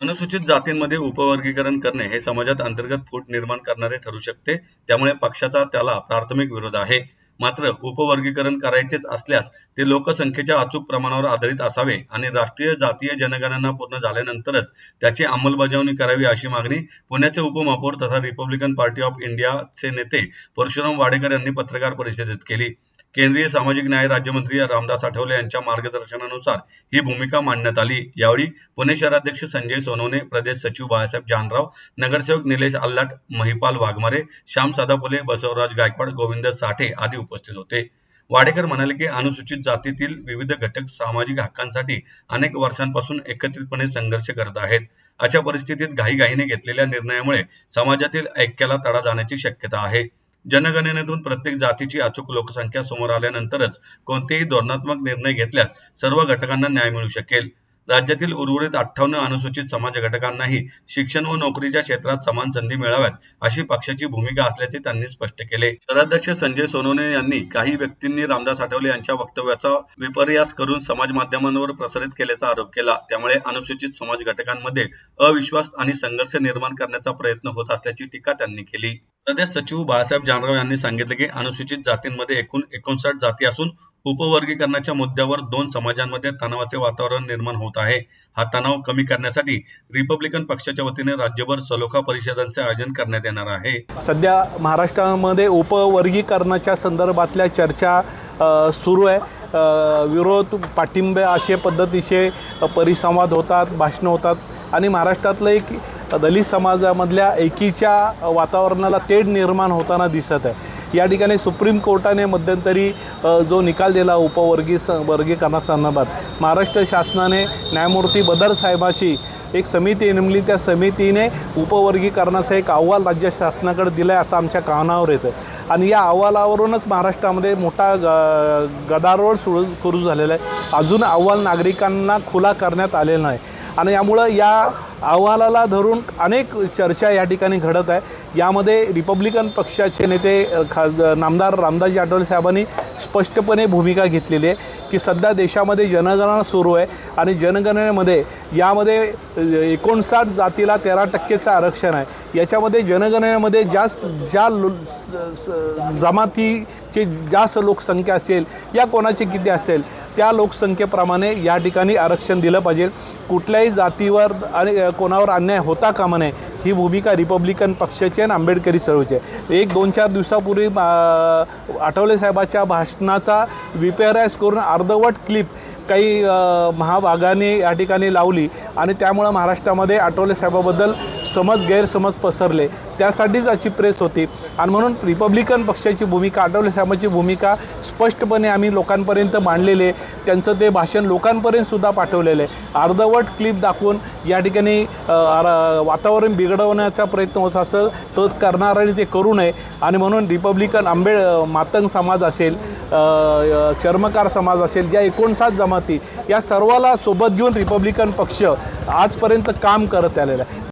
अनुसूचित जातींमध्ये उपवर्गीकरण करणे हे समाजात अंतर्गत फूट निर्माण करणारे ठरू शकते. त्यामुळे पक्षाचा त्याला प्राथमिक विरोध आहे. मात्र उपवर्गीकरण करायचेच असल्यास ते लोकसंख्येच्या अचूक प्रमाणावर आधारित असावे आणि राष्ट्रीय जातीय जनगणना पूर्ण झाल्यानंतरच त्याची अंमलबजावणी करावी अशी मागणी पुण्याचे उपमहापौर तथा रिपब्लिकन पार्टी ऑफ इंडियाचे नेते परशुराम वाडेकर यांनी पत्रकार परिषदेत केली. केंद्रीय सामाजिक न्याय राज्यमंत्री रामदास आठवले यांच्या मार्गदर्शनानुसार ही भूमिका मांडण्यात आली. यावेळी पुणे शहराध्यक्ष संजय सोनवणे, प्रदेश सचिव बाळासाहेब जानराव, नगरसेवक निलेश आल्हाट, महिपाल वाघमारे, श्याम सदाफुले, बसवराज गायकवाड, गोविंद साठे आदी उपस्थित होते. वाडेकर म्हणाले की अनुसूचित जातीतील विविध घटक सामाजिक हक्कांसाठी अनेक वर्षांपासून एकत्रितपणे संघर्ष करत आहेत. अशा परिस्थितीत घाईघाईने घेतलेल्या निर्णयामुळे समाजातील ऐक्याला तडा जाण्याची शक्यता आहे. जनगणनेतून प्रत्येक जातीची अचूक लोकसंख्या समोर आल्यानंतरच कोणतेही धोरणात्मक निर्णय घेतल्यास सर्व घटकांना न्याय मिळू शकेल. राज्यातील उर्वरित 58 अनुसूचित समाज घटकांनाही शिक्षण व नोकरीच्या क्षेत्रात समान संधी मिळाव्यात अशी पक्षाची भूमिका असल्याचे त्यांनी स्पष्ट केले. शहराध्यक्ष संजय सोनवणे यांनी काही व्यक्तींनी रामदास आठवले यांच्या वक्तव्याचा विपर्यास करून समाज माध्यमांवर प्रसारित केल्याचा आरोप केला. त्यामुळे अनुसूचित समाज घटकांमध्ये अविश्वास आणि संघर्ष निर्माण करण्याचा प्रयत्न होत असल्याची टीका त्यांनी केली. प्रदेश सचिव बाळासाहेब जानराव यांनी सांगितले की अनुसूचित जातींमध्ये एकूण 59 जाती असून उपवर्गीकरणाच्या मुद्द्यावर दोन समाजांमध्ये तणावाचे वातावरण निर्माण होत आहे. हा तणाव कमी करण्यासाठी रिपब्लिकन पक्षाच्या वतीने राज्यभर सलोखा परिषदांचे आयोजन करण्यात येणार आहे. सध्या महाराष्ट्रामध्ये उपवर्गीकरणाच्या संदर्भातल्या चर्चा सुरू आहे. विरोध पाठिंबे अशा पद्धतीचे परिसंवाद होतात, भाषणं होतात आणि महाराष्ट्रातलं एक दलित समाजामधल्या एकीच्या वातावरणाला तेढ निर्माण होताना दिसत आहे. या ठिकाणी सुप्रीम कोर्टाने मध्यंतरी जो निकाल दिला वर्गीकरणासंदर्भात महाराष्ट्र शासनाने न्यायमूर्ती बदर साहेबाशी एक समिती नेमली. त्या समितीने उपवर्गीकरणाचा एक अहवाल राज्य शासनाकडे दिला आहे असं आमच्या कानावर येतं आणि या अहवालावरूनच महाराष्ट्रामध्ये मोठा गदारोळ सुरू झालेला आहे. अजून अहवाल नागरिकांना खुला करण्यात आलेला नाही आणि यामुळं या अहवालाला धरून अनेक चर्चा या ठिकाणी घडत आहे. यामध्ये रिपब्लिकन पक्षाचे नेते नामदार रामदासजी आठवले साहेबांनी स्पष्टपणे भूमिका घेतलेली आहे की सध्या देशामध्ये जनगणना सुरू आहे आणि जनगणनेमध्ये यामध्ये 59 जातीला 13% आरक्षण आहे. याच्यामध्ये जनगणनेमध्ये ज्या जमातीची जास्त लोकसंख्या असेल या कोणाची किती असेल त्या लोकसंख्येप्रमाणे या ठिकाणी आरक्षण दिलं पाहिजे. कुठल्याही जातीवर आणि कोणावर अन्याय होता कामा नये ही भूमिका रिपब्लिकन पक्षाची आणि आंबेडकरी चळवळीची आहे. 1-2-4 दिवसापूर्वी आठवले साहेबाच्या भाषणाचा विपर्यास करून अर्धवट क्लिप काही महाभागाने या ठिकाणी लावली आणि त्यामुळं महाराष्ट्रामध्ये आठवले साहेबाबद्दल गैरसमज पसरले. त्यासाठीच याची प्रेस होती आणि म्हणून रिपब्लिकन पक्षाची भूमिका, आठवले साहेबांची भूमिका स्पष्टपणे आम्ही लोकांपर्यंत मांडलेले आहे. त्यांचं ते भाषण लोकांपर्यंतसुद्धा पाठवलेलं आहे. अर्धवट क्लिप दाखवून या ठिकाणी वातावरण बिघडवण्याचा प्रयत्न होत असेल तो करणाऱ्यांनी ते करू नये आणि म्हणून रिपब्लिकन मातंग समाज असेल, चर्मकार समाज असेल, या 59 जमाती या सर्वाला सोबत घेऊन रिपब्लिकन पक्ष आजपर्यंत काम करत आलेला आहे.